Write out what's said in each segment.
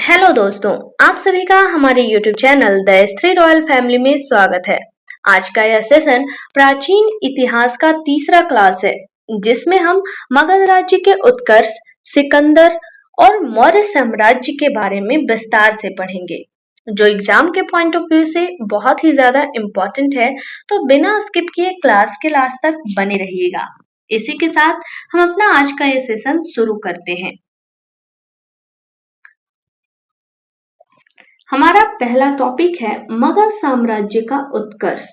Hello दोस्तों, आप सभी का हमारे YouTube channel the S3 royal family में स्वागत है। आज का यह सेशन प्राचीन इतिहास का तीसरा क्लास है, जिसमें हम मगध राज्य के उत्कर्ष, सिकंदर और मौर्य साम्राज्य के बारे में विस्तार से पढ़ेंगे, जो एग्जाम के पॉइंट ऑफ व्यू से बहुत ही ज्यादा इम्पोर्टेंट है। तो बिना स्किप किए क्लास के लास्ट तक बने रहिएगा। इसी के साथ हम अपना आज का ये सेशन शुरू करते हैं। हमारा पहला टॉपिक है मगध साम्राज्य का उत्कर्ष।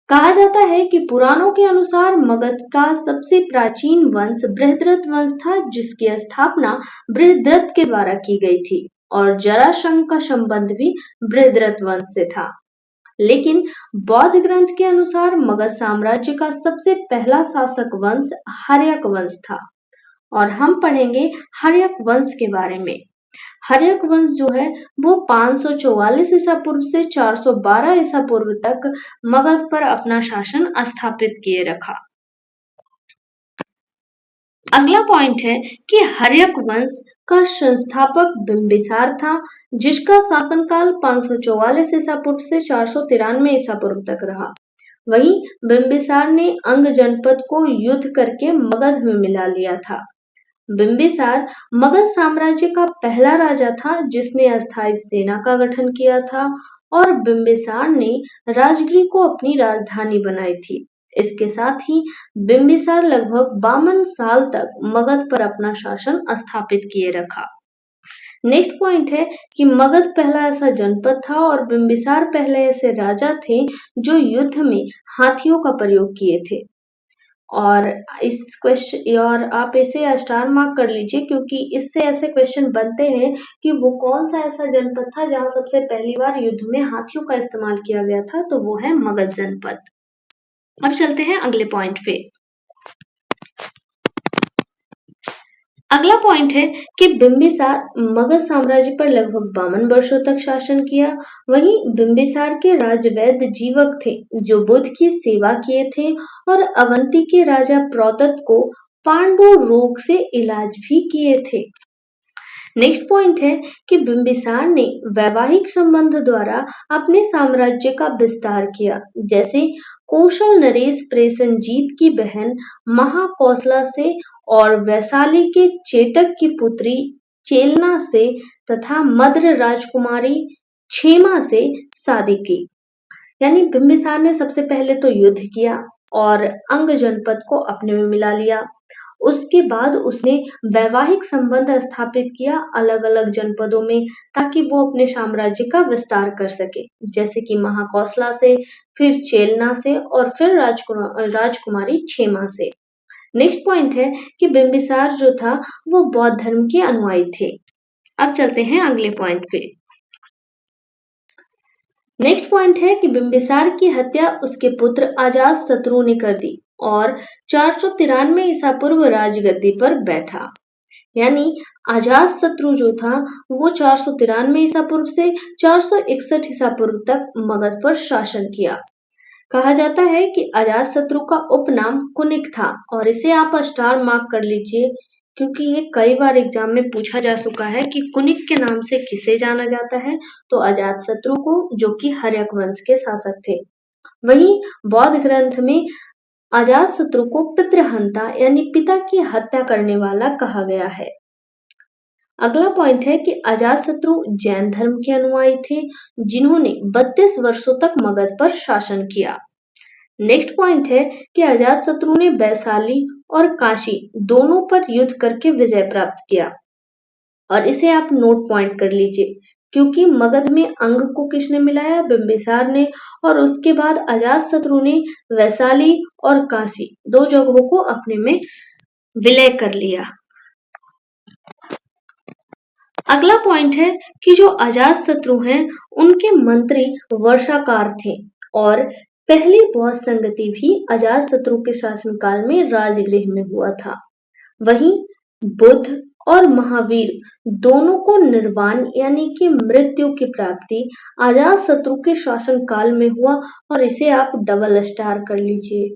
कहा जाता है कि पुराणों के अनुसार मगध का सबसे प्राचीन वंश बृहद्रथ वंश था, जिसकी स्थापना बृहद्रथ के द्वारा की गई थी और जरासंध का संबंध भी बृहद्रथ वंश से था। लेकिन बौद्ध ग्रंथ के अनुसार मगध साम्राज्य का सबसे पहला शासक वंश हर्यक वंश था और हम पढ़ेंगे हर्यक वंश के बारे में। हर्यक वंश जो है वो 544 ईसा पूर्व से 412 ईसा पूर्व तक मगध पर अपना शासन स्थापित किए रखा। अगला पॉइंट है कि हर्यक वंश का संस्थापक बिंबिसार था, जिसका शासनकाल 544 ईसा पूर्व से 493 ईसा पूर्व तक रहा। वहीं बिंबिसार ने अंग जनपद को युद्ध करके मगध में मिला लिया था। बिंबिसार मगध साम्राज्य का पहला राजा था जिसने अस्थायी सेना का गठन किया था और बिंबिसार ने राजगृह को अपनी राजधानी बनाई थी। इसके साथ ही बिंबिसार लगभग 52 साल तक मगध पर अपना शासन स्थापित किए रखा। नेक्स्ट पॉइंट है कि मगध पहला ऐसा जनपद था और बिंबिसार पहले ऐसे राजा थे जो युद्ध में हाथियों का प्रयोग किए थे। और इस क्वेश्चन और आप इसे स्टार मार्क कर लीजिए, क्योंकि इससे ऐसे क्वेश्चन बनते हैं कि वो कौन सा ऐसा जनपद था जहां सबसे पहली बार युद्ध में हाथियों का इस्तेमाल किया गया था, तो वो है मगध जनपद। अब चलते हैं अगले पॉइंट पे। अगला पॉइंट है कि बिंबिसार मगध साम्राज्य पर लगभग 52 वर्षों तक शासन किया। वहीं बिंबिसार के राजवैद्य जीवक थे जो बुद्ध की सेवा किए थे और अवंती के राजा प्रोदत को पांडु रोग से इलाज भी किए थे। नेक्स्ट पॉइंट है कि बिंबिसार ने वैवाहिक संबंध द्वारा अपने साम्राज्य का विस्तार किया, जैसे कौशल नरेश प्रेसनजीत की बहन महाकौशला से और वैशाली के चेटक की पुत्री चेलना से तथा मद्र राजकुमारी क्षेमा से शादी की। यानी बिंबिसार ने सबसे पहले तो युद्ध किया और अंग जनपद को अपने में मिला लिया। उसके बाद उसने वैवाहिक संबंध स्थापित किया अलग अलग जनपदों में, ताकि वो अपने साम्राज्य का विस्तार कर सके, जैसे कि महाकौशला से, फिर चेलना से और फिर राजकुमारी क्षेमा से। नेक्स्ट पॉइंट है कि बिंबिसार जो था वो बौद्ध धर्म के अनुयायी थे। अब चलते हैं अगले पॉइंट पे। नेक्स्ट पॉइंट है कि बिंबिसार की हत्या उसके पुत्र अजातशत्रु ने कर दी और 493 ईसा पूर्व राजगद्दी पर बैठा। यानी अजातशत्रु जो था वो 493 ईसा पूर्व से 461 ईसा पूर्व तक मगध पर शासन किया। कहा जाता है कि अजातशत्रु का उपनाम कुनिक था और इसे आप स्टार मार्क कर लीजिए, क्योंकि ये कई बार एग्जाम में पूछा जा चुका है कि कुनिक के नाम से किसे जाना जाता है, तो अजातशत्रु को, जो कि हर्यक वंश के शासक थे। वहीं बौद्ध ग्रंथ में अजातशत्रु को पितृहंता यानी पिता की हत्या करने वाला कहा गया है। अगला पॉइंट है कि अजातशत्रु जैन धर्म के अनुयायी थे जिन्होंने 32 वर्षों तक मगध पर शासन किया। नेक्स्ट पॉइंट है कि अजातशत्रु ने वैशाली और काशी दोनों पर युद्ध करके विजय प्राप्त किया और इसे आप नोट पॉइंट कर लीजिए, क्योंकि मगध में अंग को किसने मिलाया? बिंबिसार ने। और उसके बाद अजातशत्रु ने वैशाली और काशी दो जगहों को अपने में विलय कर लिया। अगला पॉइंट है कि जो अजातशत्रु हैं उनके मंत्री वर्षाकार थे और पहली बौद्ध संगति भी अजातशत्रु के शासनकाल में राजगृह में हुआ था। वहीं बुद्ध और महावीर दोनों को निर्वाण यानी कि मृत्यु की प्राप्ति अजातशत्रु के शासनकाल में हुआ और इसे आप डबल स्टार कर लीजिए,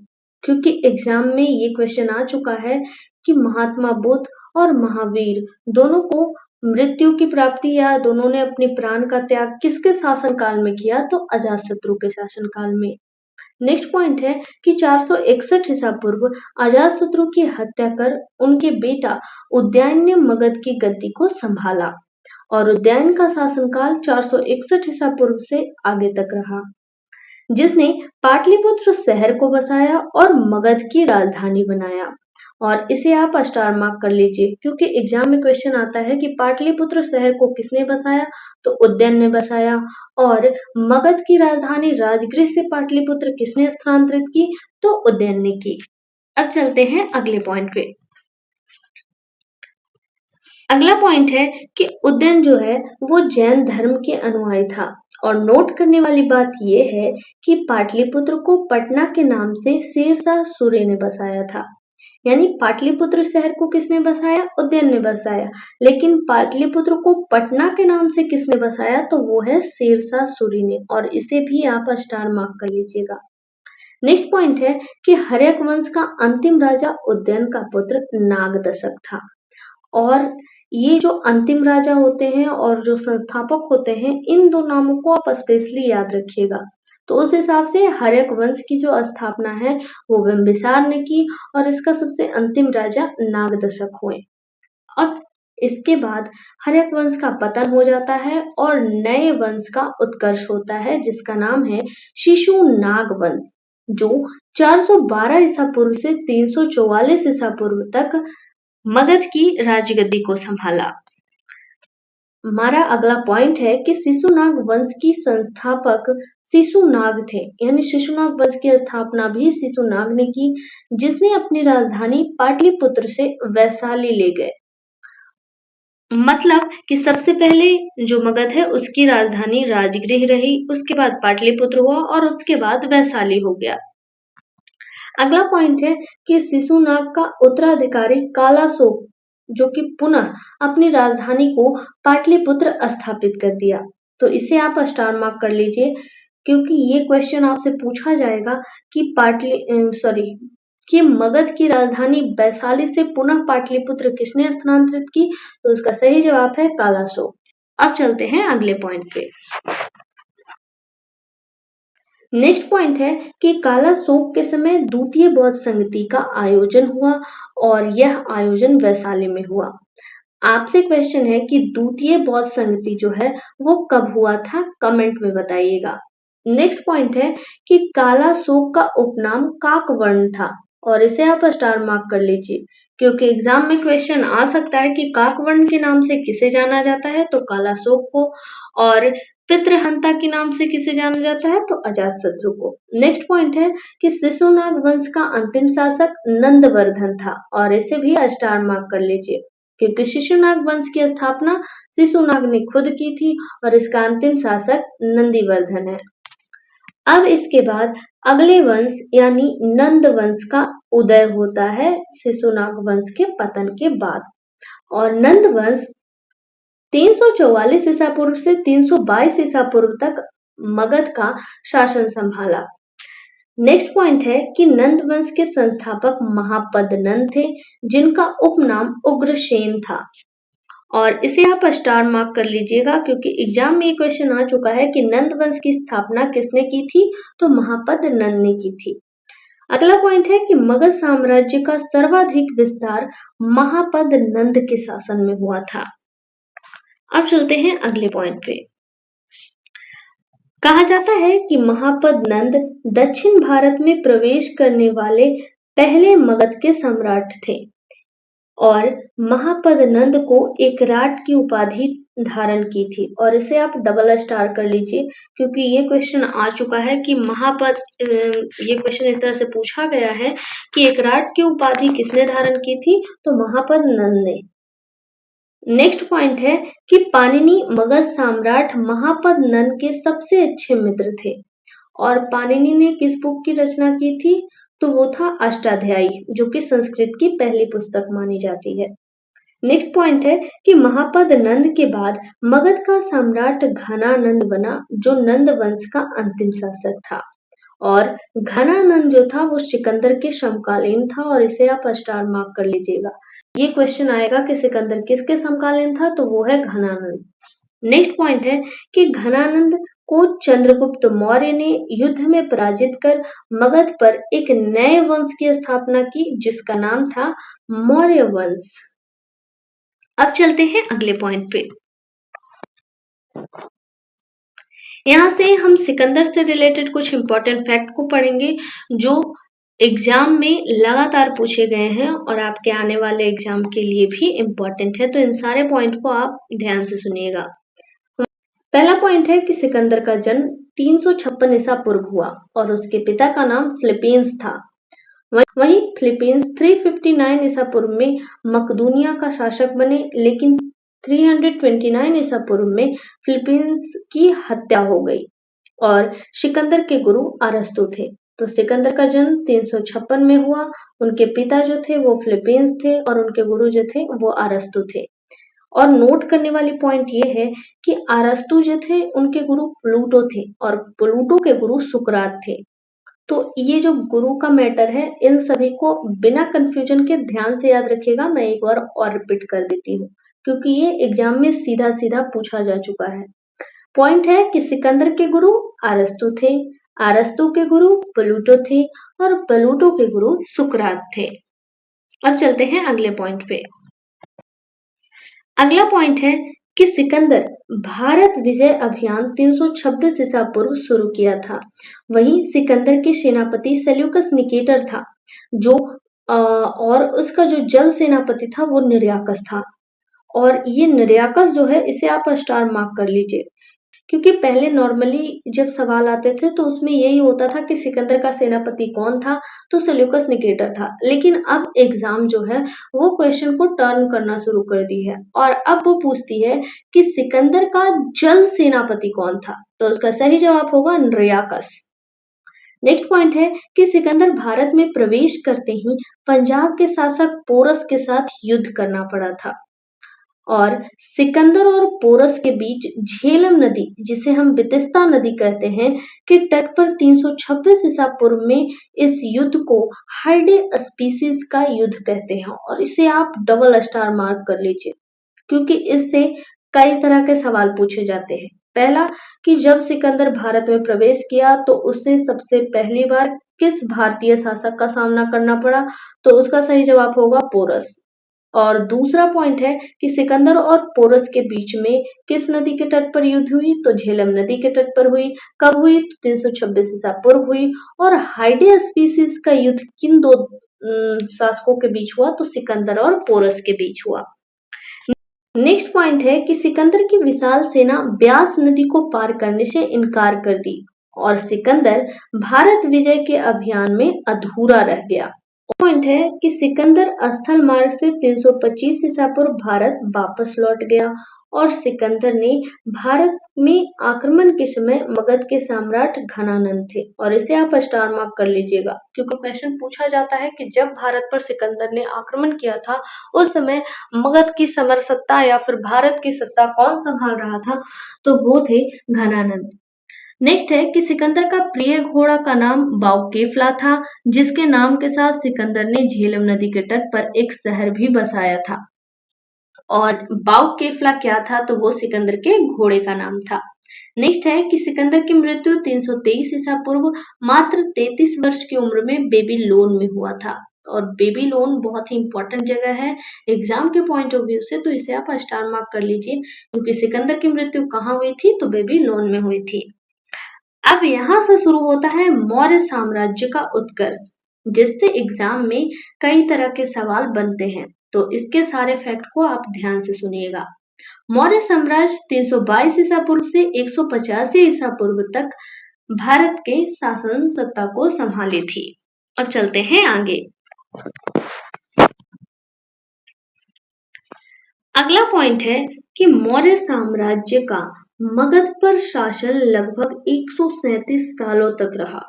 क्योंकि एग्जाम में ये क्वेश्चन आ चुका है कि महात्मा बुद्ध और महावीर दोनों को मृत्यु की प्राप्ति या दोनों ने अपने प्राण का त्याग किसके शासनकाल में किया? तो अजातशत्रु के शासनकाल में। नेक्स्ट पॉइंट है कि 461 ईसा पूर्व अजातशत्रु की हत्या कर उनके बेटा उदयन ने मगध की गद्दी को संभाला और उदयन का शासनकाल 461 ईसा पूर्व से आगे तक रहा, जिसने पाटलिपुत्र शहर को बसाया और मगध की राजधानी बनाया। और इसे आप स्टार मार्क कर लीजिए क्योंकि एग्जाम में क्वेश्चन आता है कि पाटलिपुत्र शहर को किसने बसाया? तो उदयन ने बसाया। और मगध की राजधानी राजगृह से पाटलिपुत्र किसने स्थानांतरित की? तो उदयन ने की। अब चलते हैं अगले पॉइंट पे। अगला पॉइंट है कि उदयन जो है वो जैन धर्म के अनुयायी था। और नोट करने वाली बात यह है कि पाटलिपुत्र को पटना के नाम से शेरशाह सूरी ने बसाया था। यानी पाटलिपुत्र शहर को किसने बसाया? उदयन ने बसाया। लेकिन पाटलिपुत्र को पटना के नाम से किसने बसाया? तो वो है शेरशाह सूरी ने। और इसे भी आप स्टार मार्क कर लीजिएगा। नेक्स्ट पॉइंट है कि हर्यक वंश का अंतिम राजा उदयन का पुत्र नागदशक था। और ये जो अंतिम राजा होते हैं और जो संस्थापक होते हैं, इन दो नामों को आप स्पेशली याद रखिएगा। तो उस हिसाब से हर्यक वंश की जो स्थापना है वो बिंबिसार ने की और इसका सबसे अंतिम राजा नागदशक हुए। अब इसके बाद हर्यक वंश का पतन हो जाता है और नए वंश का उत्कर्ष होता है जिसका नाम है शिशुनाग वंश, जो 412 ईसा पूर्व से 344 ईसा पूर्व तक मगध की राजगद्दी को संभाला। हमारा अगला पॉइंट है कि शिशुनाग वंश की संस्थापक शिशुनाग थे। यानी शिशुनाग वंश की स्थापना भी शिशुनाग ने की, जिसने अपनी राजधानी पाटलिपुत्र से वैशाली ले गए। मतलब कि सबसे पहले जो मगध है उसकी राजधानी राजगृह रही, उसके बाद पाटलिपुत्र हुआ और उसके बाद वैशाली हो गया। अगला पॉइंट है कि शिशुनाग का उत्तराधिकारी कालाशोक, जो कि पुनः अपनी राजधानी को पाटलिपुत्र स्थापित कर दिया। तो इसे आप स्टार मार्क कर लीजिए क्योंकि ये क्वेश्चन आपसे पूछा जाएगा कि मगध की राजधानी वैशाली से पुनः पाटलिपुत्र किसने स्थानांतरित की? तो उसका सही जवाब है कालाशोक। अब चलते हैं अगले पॉइंट पे। नेक्स्ट पॉइंट है कि कालाशोक के समय द्वितीय बौद्ध संगति का आयोजन हुआ और यह आयोजन वैशाली में हुआ। आपसे क्वेश्चन है कि द्वितीय बौद्ध संगति जो है वो कब हुआ था? कमेंट में बताइएगा। नेक्स्ट पॉइंट है कि कालाशोक का उपनाम काकवर्ण था और इसे आप स्टार मार्क कर लीजिए क्योंकि एग्जाम में क्वेश्चन आ सकता है कि काकवर्ण के नाम से किसे जाना जाता है? तो कालाशोक को। और पितृहंता के नाम से किसे जाना जाता है? तो अजातशत्रु को। नेक्स्ट पॉइंट है कि शिशुनाग वंश का अंतिम शासक नंदवर्धन था और इसे भी स्टार मार्क कर लीजिए क्योंकि शिशुनाग वंश की स्थापना शिशुनाग ने खुद की थी और इसका अंतिम शासक नंदीवर्धन है। अब इसके बाद अगले वंश यानी नंद वंश का उदय होता है शिशुनाग वंश के पतन के बाद। और नंद वंश 344 ईसा पूर्व से 322 ईसा पूर्व तक मगध का शासन संभाला। नेक्स्ट पॉइंट है कि नंद वंश के संस्थापक महापद नंद थे, जिनका उपनाम उग्रसेन था। और इसे आप स्टार मार्क कर लीजिएगा क्योंकि एग्जाम में ये क्वेश्चन आ चुका है कि नंद वंश की स्थापना किसने की थी? तो महापद नंद ने की थी। अगला पॉइंट है कि मगध साम्राज्य का सर्वाधिक विस्तार महापद नंद के शासन में हुआ था। अब चलते हैं अगले पॉइंट पे। कहा जाता है कि महापद नंद दक्षिण भारत में प्रवेश करने वाले पहले मगध के सम्राट थे और महापद नंद को एकराट की उपाधि धारण की थी। और इसे आप डबल स्टार कर लीजिए क्योंकि ये क्वेश्चन आ चुका है कि ये क्वेश्चन इस तरह से पूछा गया है कि एकराट की उपाधि किसने धारण की थी? तो महापद नंद ने। नेक्स्ट पॉइंट है कि पाणिनि मगध सम्राट महापद नंद के सबसे अच्छे मित्र थे और पाणिनि ने किस बुक की रचना की थी? तो वो था अष्टाध्यायी, जो कि संस्कृत की पहली पुस्तक मानी जाती है। नेक्स्ट पॉइंट है कि महापद नंद के बाद मगध का सम्राट घनानंद बना, जो नंद वंश का अंतिम शासक था। और घनानंद जो था वो सिकंदर के समकालीन था और इसे आप स्टार मार्क कर लीजिएगा ये क्वेश्चन आएगा कि सिकंदर किसके समकालीन था, तो वो है घनानंद। नेक्स्ट पॉइंट है कि घनानंद को चंद्रगुप्त मौर्य ने युद्ध में पराजित कर मगध पर एक नए वंश की स्थापना की जिसका नाम था मौर्य वंश। अब चलते हैं अगले पॉइंट पे। यहाँ से हम सिकंदर से रिलेटेड कुछ इंपॉर्टेंट फैक्ट को पढ़ेंगे जो एग्जाम में लगातार पूछे गए हैं और आपके आने वाले एग्जाम के लिए भी इम्पोर्टेंट है, तो इन सारे पॉइंट को आप ध्यान से सुनिएगा। पहला पॉइंट है कि सिकंदर का जन्म 356 ईसा पूर्व हुआ और उसके पिता का नाम फिलीपींस था। वहीं फिलीपींस 359 ईसा पूर्व में मकदूनिया का शासक बने, लेकिन 329 ईसा पूर्व में फिलीपींस की हत्या हो गई और सिकंदर के गुरु अरस्तु थे। तो सिकंदर का जन्म 356 में हुआ। उनके पिता जो थे वो फिलीपींस थे और उनके गुरु जो थे वो अरस्तु थे। और नोट करने वाली पॉइंट ये है कि अरस्तु जो थे उनके गुरु प्लूटो थे और प्लूटो के गुरु सुकरात थे। तो ये जो गुरु का मैटर है इन सभी को बिना कंफ्यूजन के ध्यान से याद रखिएगा। मैं एक बार और रिपीट कर देती हूँ क्योंकि ये एग्जाम में सीधा सीधा पूछा जा चुका है। पॉइंट है कि सिकंदर के गुरु अरस्तु थे, अरस्तु के गुरु प्लूटो थे और प्लूटो के गुरु सुकरात थे। अब चलते हैं अगले पॉइंट पे। अगला पॉइंट है कि सिकंदर भारत विजय अभियान 326 ईसा पूर्व शुरू किया था। वहीं सिकंदर के सेनापति सेल्यूकस निकेटर था जो और उसका जो जल सेनापति था वो निर्याकस था। और ये निर्याकस जो है इसे आप स्टार मार्क कर लीजिए क्योंकि पहले नॉर्मली जब सवाल आते थे तो उसमें यही होता था कि सिकंदर का सेनापति कौन था, तो सेल्यूकस निकेटर था। लेकिन अब एग्जाम जो है वो क्वेश्चन को टर्न करना शुरू कर दी है और अब वो पूछती है कि सिकंदर का जल सेनापति कौन था, तो उसका सही जवाब होगा निर्याकस। नेक्स्ट पॉइंट है कि सिकंदर भारत में प्रवेश करते ही पंजाब के शासक पोरस के साथ युद्ध करना पड़ा था और सिकंदर और पोरस के बीच झेलम नदी, जिसे हम बितिस्ता नदी कहते हैं, के तट पर 326 ईसा पूर्व में इस युद्ध को हाइडे स्पीसीज का युद्ध कहते हैं और इसे आप डबल स्टार मार्क कर लीजिए क्योंकि इससे कई तरह के सवाल पूछे जाते हैं। पहला कि जब सिकंदर भारत में प्रवेश किया तो उसे सबसे पहली बार किस भारतीय शासक का सामना करना पड़ा, तो उसका सही जवाब होगा पोरस। और दूसरा पॉइंट है कि सिकंदर और पोरस के बीच में किस नदी के तट पर युद्ध हुई, तो झेलम नदी के तट पर हुई। कब हुई, तो 326 ईसा पूर्व हुई। और हाइडे स्पीसीज का युद्ध किन दो शासकों के बीच हुआ, तो सिकंदर और पोरस के बीच हुआ। नेक्स्ट पॉइंट है कि सिकंदर की विशाल सेना ब्यास नदी को पार करने से इनकार कर दी और सिकंदर भारत विजय के अभियान में अधूरा रह गया। पॉइंट है कि सिकंदर स्थल मार्ग से 325 ईसा पूर्व भारत वापस लौट गया और सिकंदर ने भारत में आक्रमण के समय मगध के सम्राट घनानंद थे और इसे आप स्टार मार्क कर लीजिएगा क्योंकि क्वेश्चन पूछा जाता है कि जब भारत पर सिकंदर ने आक्रमण किया था उस समय मगध की समर सत्ता या फिर भारत की सत्ता कौन संभाल रहा था, तो वो थे घनानंद। नेक्स्ट है कि सिकंदर का प्रिय घोड़ा का नाम बाउकेफला था जिसके नाम के साथ सिकंदर ने झेलम नदी के तट पर एक शहर भी बसाया था। और बाउकेफला क्या था, तो वो सिकंदर के घोड़े का नाम था। नेक्स्ट है कि सिकंदर की मृत्यु 323 ईसा पूर्व मात्र 33 वर्ष की उम्र में बेबीलोन में हुआ था और बेबीलोन बहुत ही इंपॉर्टेंट जगह है एग्जाम के पॉइंट ऑफ व्यू से, तो इसे आप स्टार मार्क कर लीजिए क्योंकि सिकंदर की मृत्यु कहाँ हुई थी, तो बेबीलोन में हुई थी। अब यहाँ से शुरू होता है मौर्य साम्राज्य का उत्कर्ष जिससे एग्जाम में कई तरह के सवाल बनते हैं, तो इसके सारे फैक्ट को आप ध्यान से सुनिएगा। मौर्य साम्राज्य 322 ईसा पूर्व से 185 ईसा पूर्व तक भारत के शासन सत्ता को संभाली थी। अब चलते हैं आगे। अगला पॉइंट है कि मौर्य साम्राज्य का मगध पर शासन लगभग 137 सालों तक रहा।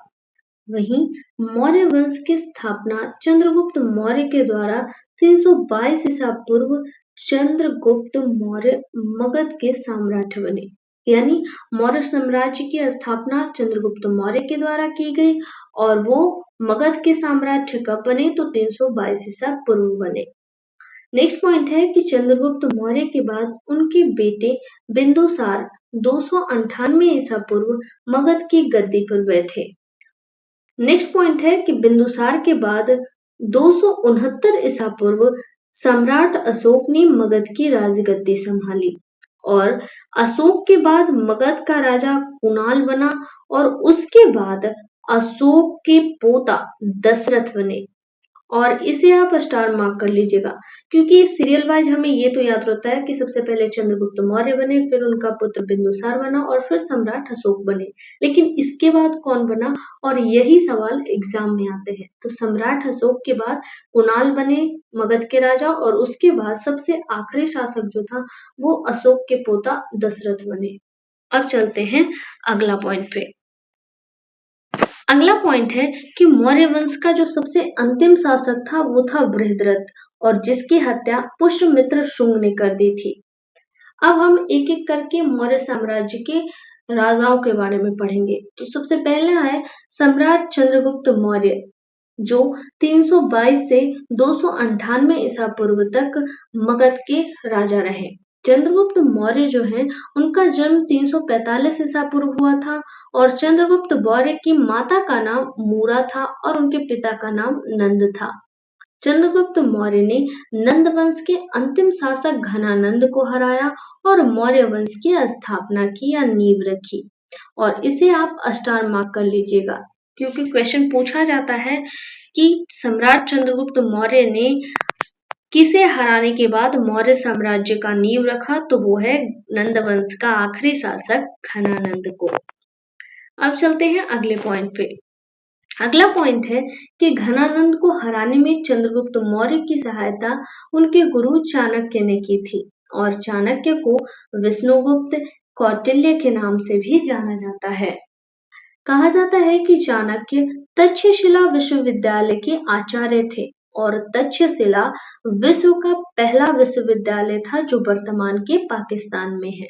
वहीं मौर्य वंश की स्थापना चंद्रगुप्त मौर्य के द्वारा 322 ईसा पूर्व चंद्रगुप्त मौर्य मगध के सम्राट बने, यानी मौर्य साम्राज्य की स्थापना चंद्रगुप्त मौर्य के द्वारा की गई और वो मगध के साम्राज्य कब बने, तो 322 ईसा पूर्व बने। नेक्स्ट पॉइंट है कि चंद्रगुप्त मौर्य के बाद उनके बेटे बिंदुसार 298 ईसा पूर्व मगध की गद्दी पर बैठे। नेक्स्ट पॉइंट है कि बिंदुसार के बाद 269 ईसा पूर्व सम्राट अशोक ने मगध की राजगद्दी संभाली और अशोक के बाद मगध का राजा कुणाल बना और उसके बाद अशोक के पोता दशरथ बने। और इसे आप स्टार मार्क कर लीजिएगा क्योंकि सीरियल वाइज हमें ये तो याद रहता है कि सबसे पहले चंद्रगुप्त मौर्य बने, फिर उनका पुत्र बिंदुसार बना और फिर सम्राट अशोक बने। लेकिन इसके बाद कौन बना, और यही सवाल एग्जाम में आते हैं। तो सम्राट अशोक के बाद कुणाल बने मगध के राजा और उसके बाद सबसे आखिरी शासक जो था वो अशोक के पोता दशरथ बने। अब चलते हैं अगला पॉइंट पे। अगला पॉइंट है कि मौर्य वंश का जो सबसे अंतिम शासक था वो था बृहद्रथ और जिसकी हत्या पुष्यमित्र शुंग ने कर दी थी। अब हम एक एक करके मौर्य साम्राज्य के राजाओं के बारे में पढ़ेंगे। तो सबसे पहला है सम्राट चंद्रगुप्त मौर्य जो 322 से 298 ईसा पूर्व तक मगध के राजा रहे। चंद्रगुप्त मौर्य जो है उनका जन्म 345 ईसा पूर्व हुआ था और चंद्रगुप्त मौर्य की माता का नाम मूरा था और उनके पिता का नाम नंद था। चंद्रगुप्त मौर्य ने नंद वंश के अंतिम शासक घनानंद को हराया और मौर्य वंश की स्थापना की या नींव रखी। और इसे आप स्टार मार्क कर लीजिएगा क्योंकि क्वेश्चन पूछा जाता है कि सम्राट चंद्रगुप्त मौर्य ने किसे हराने के बाद मौर्य साम्राज्य का नींव रखा, तो वो है नंद वंश का आखिरी शासक घनानंद को। अब चलते हैं अगले पॉइंट पे। अगला पॉइंट है कि घनानंद को हराने में चंद्रगुप्त मौर्य की सहायता उनके गुरु चाणक्य ने की थी और चाणक्य को विष्णुगुप्त कौटिल्य के नाम से भी जाना जाता है। कहा जाता है कि चाणक्य तक्षशिला विश्वविद्यालय के आचार्य थे और तक्षशिला विश्व का पहला विश्वविद्यालय था जो वर्तमान के पाकिस्तान में है।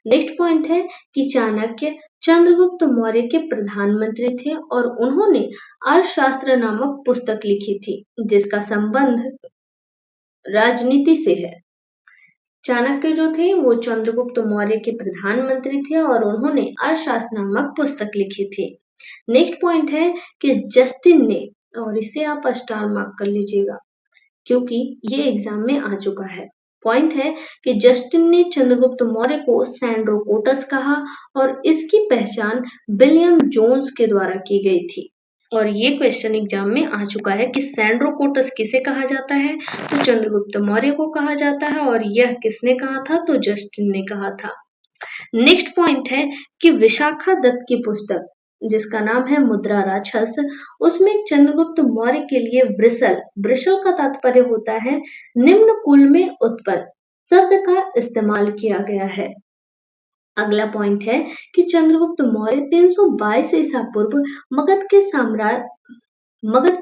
नेक्स्ट पॉइंट है कि चाणक्य चंद्रगुप्त मौर्य के प्रधानमंत्री थे और उन्होंने अर्थशास्त्र नामक पुस्तक लिखी थी जिसका संबंध राजनीति से है। चाणक्य जो थे वो चंद्रगुप्त मौर्य के प्रधानमंत्री थे और उन्होंने अर्थशास्त्र नामक पुस्तक लिखी थी। नेक्स्ट पॉइंट है कि जस्टिन ने, और इसे आप स्टार मार्क कर लीजिएगा क्योंकि ये एग्जाम में आ चुका है। पॉइंट है कि जस्टिन ने चंद्रगुप्त मौर्य को सैंड्रोकोटस कहा और इसकी पहचान विलियम जोन्स के द्वारा की गई थी। और ये क्वेश्चन एग्जाम में आ चुका है कि सैंड्रोकोटस किसे कहा जाता है, तो चंद्रगुप्त मौर्य को कहा जाता है और यह किसने कहा था, तो जस्टिन ने कहा था। नेक्स्ट पॉइंट है कि विशाखा दत्त की पुस्तक जिसका नाम है मुद्रा राक्षस, उसमें चंद्रगुप्त मौर्य के लिए वृषल का तात्पर्य होता है निम्न कुल में उत्पन्न शब्द का इस्तेमाल किया गया है। अगला पॉइंट है कि चंद्रगुप्त मौर्य 322 ईसा पूर्व मगध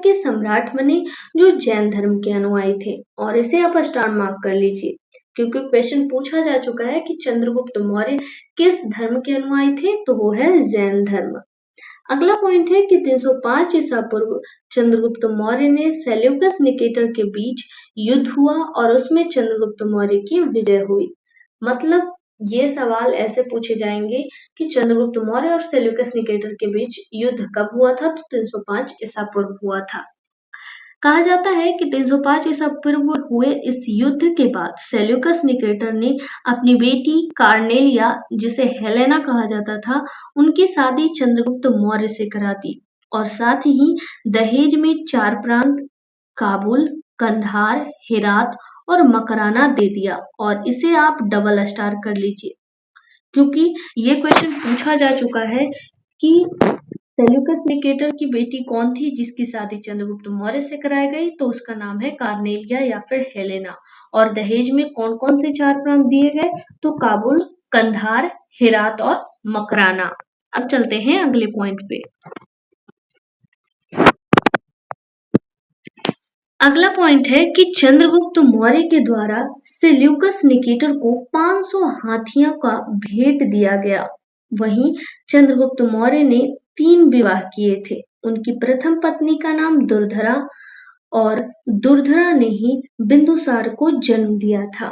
के सम्राट बने जो जैन धर्म के अनुयायी थे और इसे आप स्टार मार्क कर लीजिए क्योंकि क्वेश्चन पूछा जा चुका है कि चंद्रगुप्त मौर्य किस धर्म के अनुयायी थे, तो वो है जैन धर्म। अगला पॉइंट है कि 305 ईसा पूर्व चंद्रगुप्त मौर्य ने सेल्यूकस निकेटर के बीच युद्ध हुआ और उसमें चंद्रगुप्त मौर्य की विजय हुई। मतलब ये सवाल ऐसे पूछे जाएंगे कि चंद्रगुप्त मौर्य और सेल्यूकस निकेटर के बीच युद्ध कब हुआ था, तो 305 ईसा पूर्व हुआ था। कहा जाता है कि 305 ईसा पूर्व हुए इस युद्ध के बाद सेल्यूकस निकेटर ने अपनी बेटी कार्नेलिया जिसे हेलेना कहा जाता था उनकी शादी चंद्रगुप्त मौर्य से करा दी और साथ ही दहेज में 4 प्रांत काबुल, कंधार, हेरात और मकराना दे दिया। और इसे आप डबल स्टार कर लीजिए क्योंकि ये क्वेश्चन पूछा जा चुका है कि सेल्यूकस निकेटर की बेटी कौन थी जिसकी शादी चंद्रगुप्त मौर्य से कराई गई, तो उसका नाम है कार्नेलिया या फिर हेलेना। और दहेज में कौन कौन से 4 प्रांत दिए गए, तो काबुल, कंधार, हेरात और मकराना। अब चलते हैं अगले पॉइंट पे। अगला पॉइंट है कि चंद्रगुप्त मौर्य के द्वारा सेल्यूकस निकेटर को 500 हाथियों का भेंट दिया गया। वहीं चंद्रगुप्त मौर्य ने 3 विवाह किए थे। उनकी प्रथम पत्नी का नाम दुर्धरा और दुर्धरा ने ही बिंदुसार को जन्म दिया था। और दुर्धरा ने ही बिंदुसार को जन्म दिया था।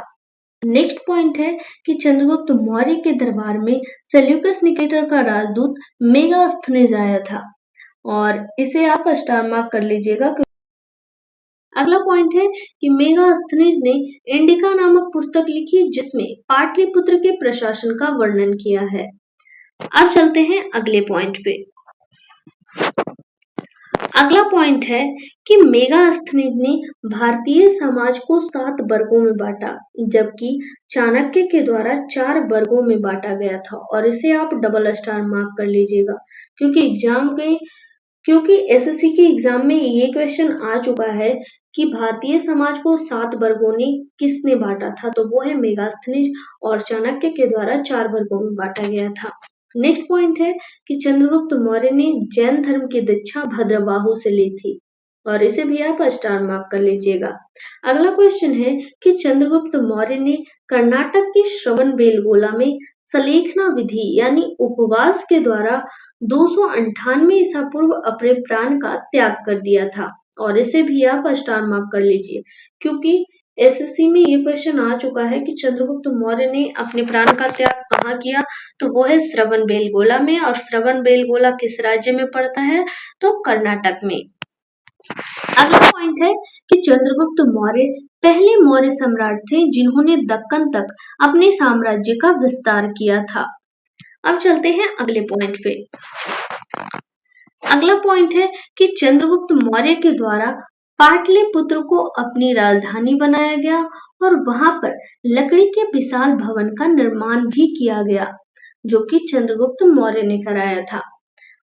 नेक्स्ट पॉइंट है कि चंद्रगुप्त मौर्य के दरबार में सेल्यूकस निकेटर का राजदूत मेगास्थनीज आया था, और इसे आप स्टार मार्क कर लीजिएगा। अगला पॉइंट है कि मेगास्थनीज ने इंडिका नामक पुस्तक लिखी जिसमें पाटलिपुत्र के प्रशासन का वर्णन किया है। अब चलते हैं अगले पॉइंट पे। अगला पॉइंट है कि मेगास्थनीज ने भारतीय समाज को 7 वर्गों में बांटा, जबकि चाणक्य के द्वारा 4 वर्गों में बांटा गया था, और इसे आप डबल स्टार मार्क कर लीजिएगा, क्योंकि एसएससी के एग्जाम में ये क्वेश्चन आ चुका है कि भारतीय समाज को 7 वर्गों ने किसने बांटा था, तो वो है मेगास्थनीज, और चाणक्य के द्वारा 4 वर्गों में बांटा गया था। नेक्स्ट पॉइंट है कि चंद्रगुप्त मौर्य ने जैन धर्म की दीक्षा भद्रबाहु से ली थी, और इसे भी आप स्टार मार्क कर लीजिएगा। अगला क्वेश्चन है कि चंद्रगुप्त मौर्य ने कर्नाटक के श्रवणबेलगोला में सलेखना विधि यानी उपवास के द्वारा 298 ईसा पूर्व अपने प्राण का त्याग कर दिया था, और इसे भी आप स्टार मार्क कर लीजिए, क्योंकि एसएससी में ये क्वेश्चन आ चुका है कि चंद्रगुप्त मौर्य ने अपने प्राण का त्याग कहाँ किया, तो वो है श्रवणबेलगोला में, और श्रवणबेलगोला किस राज्य में पड़ता है, तो कर्नाटक में। अगला पॉइंट है कि चंद्रगुप्त मौर्य पहले मौर्य सम्राट थे जिन्होंने दक्कन तक अपने साम्राज्य का विस्तार किया था। अब चलते हैं अगले पॉइंट पे। अगला पॉइंट है कि चंद्रगुप्त मौर्य के द्वारा पाटलिपुत्र को अपनी राजधानी बनाया गया, और वहां पर लकड़ी के विशाल भवन का निर्माण भी किया गया, जो कि चंद्रगुप्त मौर्य ने कराया था।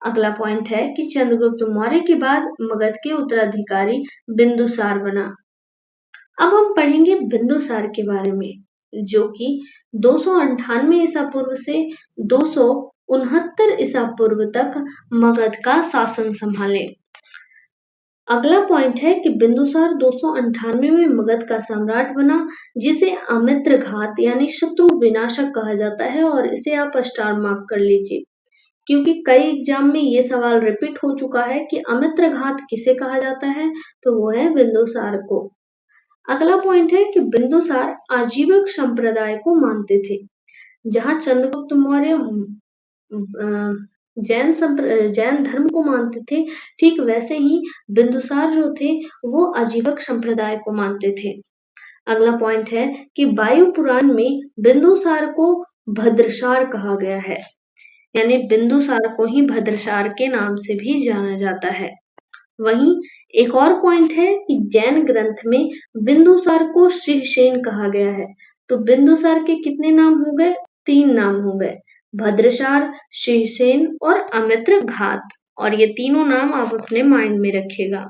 अगला पॉइंट है कि चंद्रगुप्त मौर्य के बाद मगध के उत्तराधिकारी बिंदुसार बना। अब हम पढ़ेंगे बिंदुसार के बारे में, जो कि 298 ईसा पूर्व से 269 ईसा पूर्व तक मगध का शासन संभाले। अगला पॉइंट है कि बिंदुसार 298 में मगध का सम्राट बना, जिसे अमित्र घात यानी शत्रु विनाशक कहा जाता है, और इसे आप स्टार मार्क कर लीजिए, क्योंकि कई एग्जाम में ये सवाल रिपीट हो चुका है कि अमित्र घात किसे कहा जाता है, तो वो है बिंदुसार को। अगला पॉइंट है कि बिंदुसार आजीवक संप्रदाय को मानते थे। जहां चंद्रगुप्त मौर्य जैन धर्म को मानते थे, ठीक वैसे ही बिंदुसार जो थे वो आजीवक संप्रदाय को मानते थे। अगला पॉइंट है कि वायु पुराण में बिंदुसार को भद्रसार कहा गया है, यानी बिंदुसार को ही भद्रसार के नाम से भी जाना जाता है। वहीं एक और पॉइंट है कि जैन ग्रंथ में बिंदुसार को शिवसेन कहा गया है। तो बिंदुसार के कितने नाम हो गए? 3 नाम हो गए, भद्रसार, शिवसेन और अमित्र घात, और ये तीनों नाम आप अपने माइंड में रखिएगा।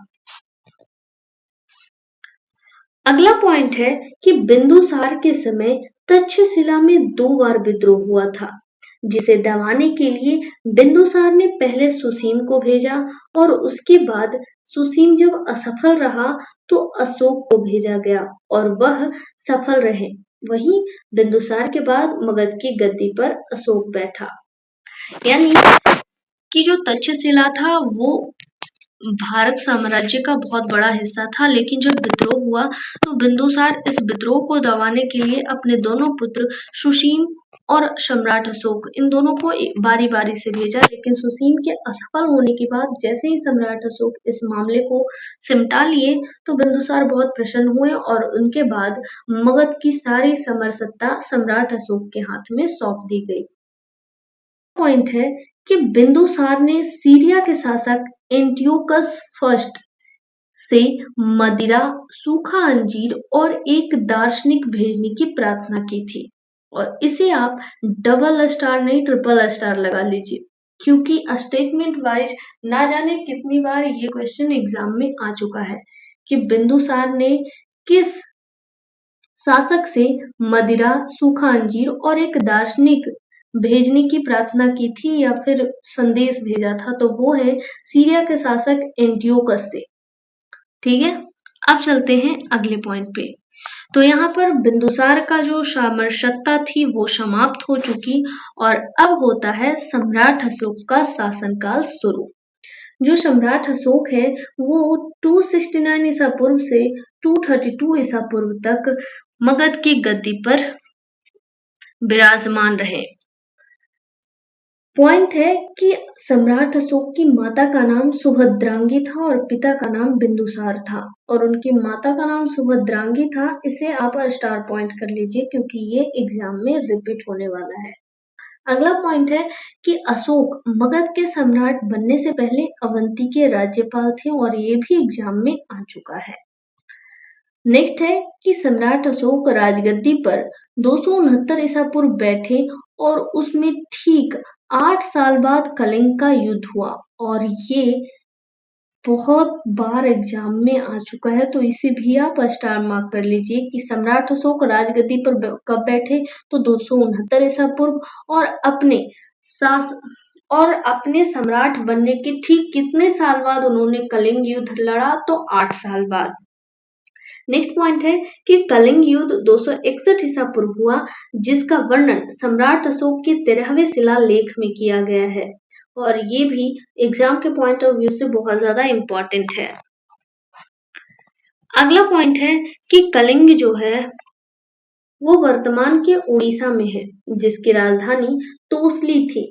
अगला पॉइंट है कि बिंदुसार के समय तक्षशिला में 2 बार विद्रोह हुआ था, जिसे दबाने के लिए बिंदुसार ने पहले सुसीम को भेजा, और उसके बाद सुसीम जब असफल रहा तो अशोक को भेजा गया, और वह सफल रहे। वहीं बिंदुसार के बाद मगध की गद्दी पर अशोक बैठा, यानी कि जो तक्षशिला था वो भारत साम्राज्य का बहुत बड़ा हिस्सा था, लेकिन जब विद्रोह हुआ तो बिंदुसार इस विद्रोह को दबाने के लिए अपने दोनों पुत्र सुसीम और सम्राट अशोक, इन दोनों को बारी बारी से भेजा, लेकिन सुसीम के असफल होने के बाद जैसे ही सम्राट अशोक इस मामले को सिमटा लिए तो बिंदुसार बहुत प्रसन्न हुए, और उनके बाद मगध की सारी समर सत्ता सम्राट अशोक के हाथ में सौंप दी गई। पॉइंट है कि बिंदुसार ने सीरिया के शासक एंटियोकस फर्स्ट से मदिरा, सूखा अंजीर और एक दार्शनिक भेजने की प्रार्थना की थी, और इसे आप डबल स्टार नहीं ट्रिपल स्टार लगा लीजिए, क्योंकि स्टेटमेंट वाइज ना जाने कितनी बार ये क्वेश्चन एग्जाम में आ चुका है कि बिंदुसार ने किस शासक से मदिरा, सूखा अंजीर और एक दार्शनिक भेजने की प्रार्थना की थी या फिर संदेश भेजा था, तो वो है सीरिया के शासक एंटियोकस से। ठीक है, अब चलते हैं अगले पॉइंट पे। तो यहाँ पर बिंदुसार का जो सामर्शकता थी वो समाप्त हो चुकी, और अब होता है सम्राट अशोक का शासनकाल शुरू। जो सम्राट अशोक है वो 269 ईसा पूर्व से 232 ईसा पूर्व तक मगध की गद्दी पर विराजमान रहे। पॉइंट है कि सम्राट अशोक की माता का नाम सुभद्रांगी था और पिता का नाम बिंदुसार था, और उनकी माता का नाम सुभद्रांगी था। इसे आप स्टार पॉइंट कर लीजिए क्योंकि ये एग्जाम में रिपीट होने वाला है। अगला पॉइंट है कि अशोक मगध के सम्राट बनने से पहले अवंती के राज्यपाल थे, और ये भी एग्जाम में आ चुका है। नेक्स्ट है कि सम्राट अशोक राजगद्दी पर 269 ईसा पूर्व बैठे और उसमें ठीक 8 साल बाद कलिंग का युद्ध हुआ, और ये बहुत बार एग्जाम में आ चुका है, तो इसे भी आप स्टार मार्क कर लीजिए कि सम्राट अशोक राजगद्दी पर कब बैठे, तो 269 ईसा पूर्व, और अपने सम्राट बनने के ठीक कितने साल बाद उन्होंने कलिंग युद्ध लड़ा, तो 8 साल बाद। नेक्स्ट पॉइंट है कि कलिंग युद्ध 261 ईसा पूर्व हुआ, जिसका वर्णन सम्राट अशोक के 13वें शिलालेख में किया गया है, और ये भी एग्जाम के पॉइंट ऑफ व्यू से बहुत ज्यादा इम्पोर्टेंट है। अगला पॉइंट है कि कलिंग जो है वो वर्तमान के उड़ीसा में है, जिसकी राजधानी तोसली थी।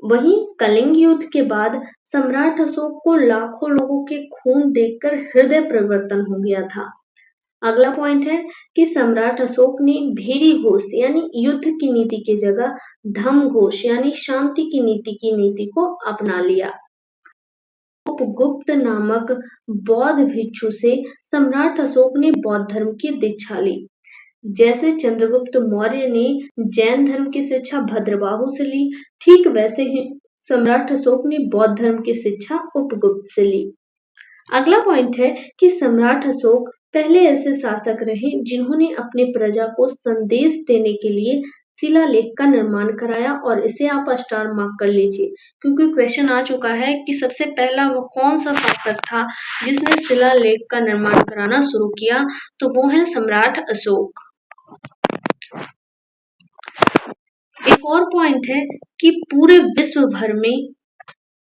वहीं कलिंग युद्ध के बाद सम्राट अशोक को लाखों लोगों के खून देखकर हृदय परिवर्तन हो गया था। अगला पॉइंट है कि सम्राट अशोक ने भेरी घोष यानी युद्ध की नीति की जगह धम्म घोष यानी शांति की नीति को अपना लिया। उपगुप्त नामक बौद्ध भिक्षु से सम्राट अशोक ने बौद्ध धर्म की दीक्षा ली। जैसे चंद्रगुप्त मौर्य ने जैन धर्म की शिक्षा भद्रबाहु से ली, ठीक वैसे ही सम्राट अशोक ने बौद्ध धर्म की शिक्षा उपगुप्त से ली। अगला पॉइंट है कि सम्राट अशोक पहले ऐसे शासक रहे जिन्होंने अपनी प्रजा को संदेश देने के लिए शिलालेख का निर्माण कराया, और इसे आप स्टार मार्क कर लीजिए क्योंकि क्वेश्चन आ चुका है कि सबसे पहला वो कौन सा शासक था जिसने शिलालेख का निर्माण कराना शुरू किया, तो वो है सम्राट अशोक। एक और पॉइंट है कि पूरे विश्व भर में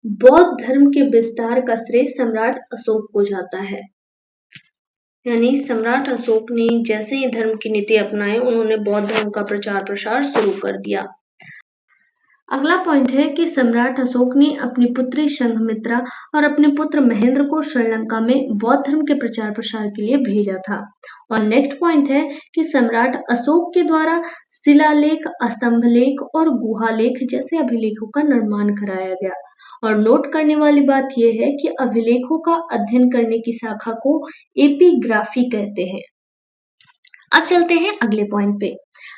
बौद्ध धर्म के विस्तार का श्रेय सम्राट अशोक को जाता है। यानी सम्राट अशोक ने जैसे ही धर्म की नीति अपनाई, उन्होंने बौद्ध धर्म का प्रचार प्रसार शुरू कर दिया। अगला पॉइंट है कि सम्राट अशोक ने अपनी पुत्री संघमित्रा और अपने पुत्र महेंद्र को श्रीलंका में बौद्ध धर्म के प्रचार प्रसार के लिए भेजा था। और नेक्स्ट पॉइंट है कि सम्राट अशोक के द्वारा शिलालेख, स्तंभलेख और गुहालेख जैसे अभिलेखों का निर्माण कराया गया। और नोट करने वाली बात यह है कि अभिलेखों का अध्ययन करने की शाखा को एपिग्राफी कहते हैं। अब चलते हैं अगले पॉइंट पे।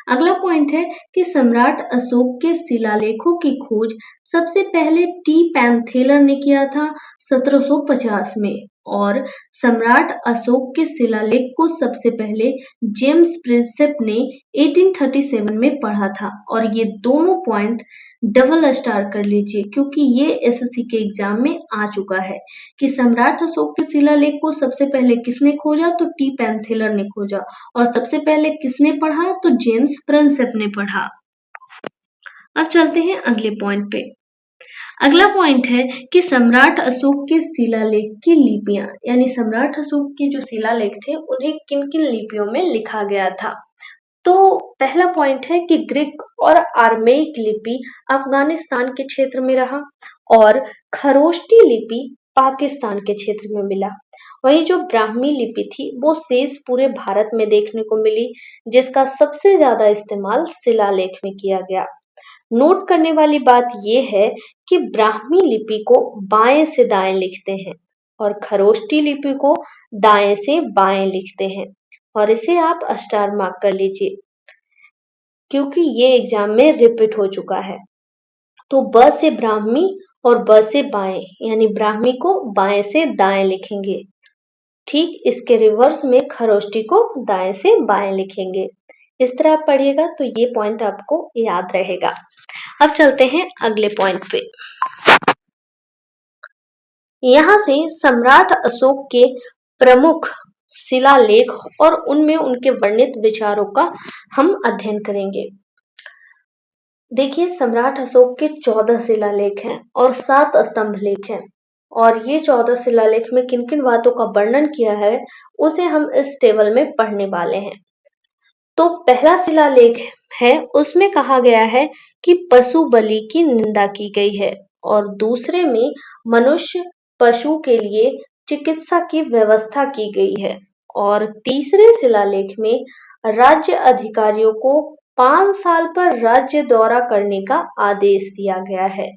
अगला पॉइंट है कि सम्राट अशोक के शिलालेखों की खोज सबसे पहले टी पैंथेलर ने किया था 1750 में, और सम्राट अशोक के शिलालेख को सबसे पहले जेम्स प्रिंसेप ने 1837 में पढ़ा था। और ये दोनों पॉइंट डबल स्टार कर लीजिए क्योंकि ये एसएससी के एग्जाम में आ चुका है कि सम्राट अशोक के शिलालेख को सबसे पहले किसने खोजा, तो टी पैंथेलर ने खोजा, और सबसे पहले किसने पढ़ा, तो जेम्स प्रिंसेप ने पढ़ा। अब चलते हैं अगले पॉइंट पे। अगला पॉइंट है कि सम्राट अशोक के शिलालेख की लिपियां, यानी सम्राट अशोक के जो शिलालेख थे उन्हें किन किन लिपियों में लिखा गया था। तो पहला पॉइंट है कि ग्रीक और आर्मेइक लिपि अफगानिस्तान के क्षेत्र में रहा, और खरोष्टी लिपि पाकिस्तान के क्षेत्र में मिला। वही जो ब्राह्मी लिपि थी वो शेष पूरे भारत में देखने को मिली, जिसका सबसे ज्यादा इस्तेमाल शिलालेख में किया गया। नोट करने वाली बात यह है कि ब्राह्मी लिपि को बाएं से दाएं लिखते हैं और खरोष्टी लिपि को दाएं से बाएं लिखते हैं, और इसे आप स्टार मार्क कर लीजिए क्योंकि ये एग्जाम में रिपीट हो चुका है। तो ब से ब्राह्मी और ब से बाएं, यानी ब्राह्मी को बाएं से दाएं लिखेंगे, ठीक इसके रिवर्स में खरोष्टी को दाएं से बाएं लिखेंगे। इस तरह आप पढ़िएगा तो ये पॉइंट आपको याद रहेगा। अब चलते हैं अगले पॉइंट पे। यहाँ से सम्राट अशोक के प्रमुख शिलालेख और उनमें उनके वर्णित विचारों का हम अध्ययन करेंगे। देखिए, सम्राट अशोक के 14 शिलालेख हैं और 7 स्तंभ लेख हैं। और ये 14 शिलालेख में किन किन बातों का वर्णन किया है उसे हम इस टेबल में पढ़ने वाले हैं। तो पहला शिलालेख है, उसमें कहा गया है कि पशु बलि की निंदा की गई है। और दूसरे में मनुष्य पशु के लिए चिकित्सा की व्यवस्था की गई है। और तीसरे शिलालेख में राज्य अधिकारियों को 5 साल पर राज्य दौरा करने का आदेश दिया गया है।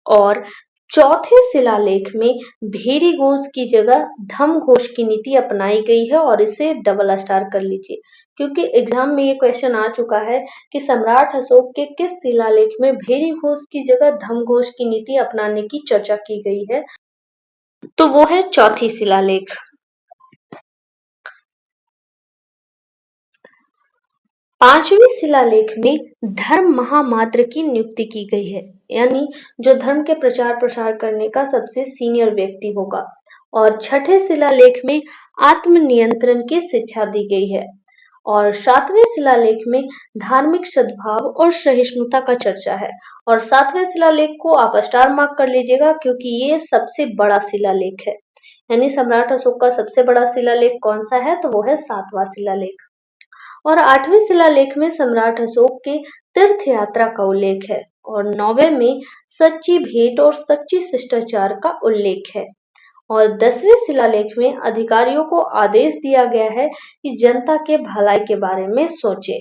और चौथे शिलालेख में भेरी घोष की जगह धम घोष की नीति अपनाई गई है और इसे डबल स्टार कर लीजिए, क्योंकि एग्जाम में ये क्वेश्चन आ चुका है कि सम्राट अशोक के किस शिलालेख में भेरी घोष की जगह धम घोष की नीति अपनाने की चर्चा की गई है। तो वो है चौथी शिलालेख। पांचवें शिलालेख में धर्म महामात्र की नियुक्ति की गई है, यानी जो धर्म के प्रचार प्रसार करने का सबसे सीनियर व्यक्ति होगा। और छठे शिलालेख में आत्मनियंत्रण की शिक्षा दी गई है। और सातवें शिलालेख में धार्मिक सद्भाव और सहिष्णुता का चर्चा है। और सातवें शिलालेख को आप स्टार मार्क कर लीजिएगा, क्योंकि ये सबसे बड़ा शिलालेख है। यानी सम्राट अशोक का सबसे बड़ा शिलालेख कौन सा है, तो वो है 7वां शिलालेख। और 8वें शिलालेख में सम्राट अशोक के तीर्थ यात्रा का उल्लेख है। और 9वें में सच्ची भेंट और सच्ची शिष्टाचार का उल्लेख है। और 10वें शिलालेख में अधिकारियों को आदेश दिया गया है कि जनता के भलाई के बारे में सोचें।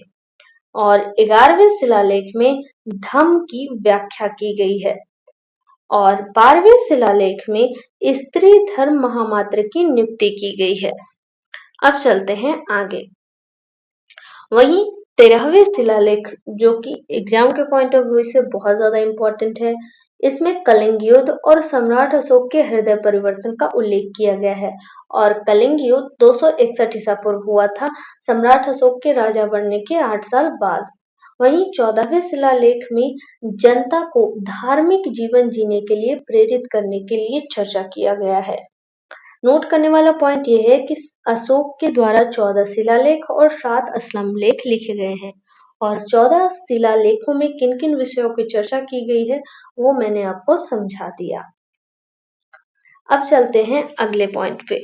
और 11वें शिलालेख में धम्म की व्याख्या की गई है। और 12वें शिलालेख में स्त्री धर्म महामात्र की नियुक्ति की गई है। अब चलते हैं आगे। वहीं 13वें शिलालेख, जो कि एग्जाम के पॉइंट ऑफ व्यू से बहुत ज्यादा इंपॉर्टेंट है, इसमें कलिंग युद्ध और सम्राट अशोक के हृदय परिवर्तन का उल्लेख किया गया है। और कलिंग युद्ध 261 ईसा पूर्व हुआ था, सम्राट अशोक के राजा बनने के 8 साल बाद। वहीं 14वें शिलालेख में जनता को धार्मिक जीवन जीने के लिए प्रेरित करने के लिए चर्चा किया गया है। नोट करने वाला पॉइंट ये है कि अशोक के द्वारा 14 शिलालेख और 7 स्तंभलेख लिखे गए हैं। और 14 शिलालेखों में किन किन विषयों की चर्चा की गई है वो मैंने आपको समझा दिया। अब चलते हैं अगले पॉइंट पे।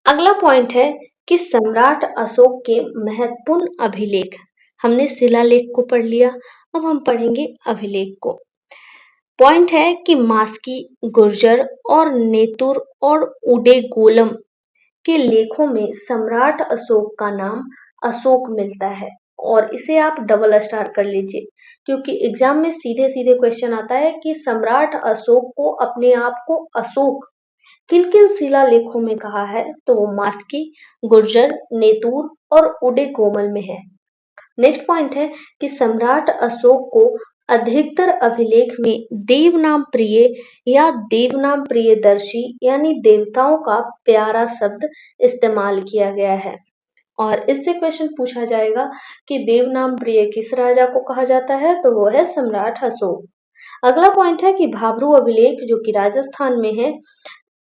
अगला पॉइंट है कि सम्राट अशोक के महत्वपूर्ण अभिलेख। हमने शिलालेख को पढ़ लिया, अब हम पढ़ेंगे अभिलेख को। पॉइंट है कि मास्की, गुर्जर और नेतुर और उडेगोलम के लेखों में सम्राट अशोक का नाम अशोक मिलता है। और इसे आप डबल स्टार कर लीजिए, क्योंकि एग्जाम में सीधे सीधे क्वेश्चन आता है कि सम्राट अशोक को अपने आप को अशोक किन किन शिलालेखों में कहा है, तो वो मास्की, गुर्जर, नेतूर और उडेगोमल में है। नेक्स्ट पॉइंट है कि सम्राट अशोक को अधिकतर अभिलेख में देवनाम प्रिय या देवनाम प्रियदर्शी यानी देवताओं का प्यारा शब्द इस्तेमाल किया गया है। और इससे क्वेश्चन पूछा जाएगा कि देवनाम प्रिय किस राजा को कहा जाता है, तो वो है सम्राट अशोक। अगला पॉइंट है कि भाब्रू अभिलेख, जो कि राजस्थान में है,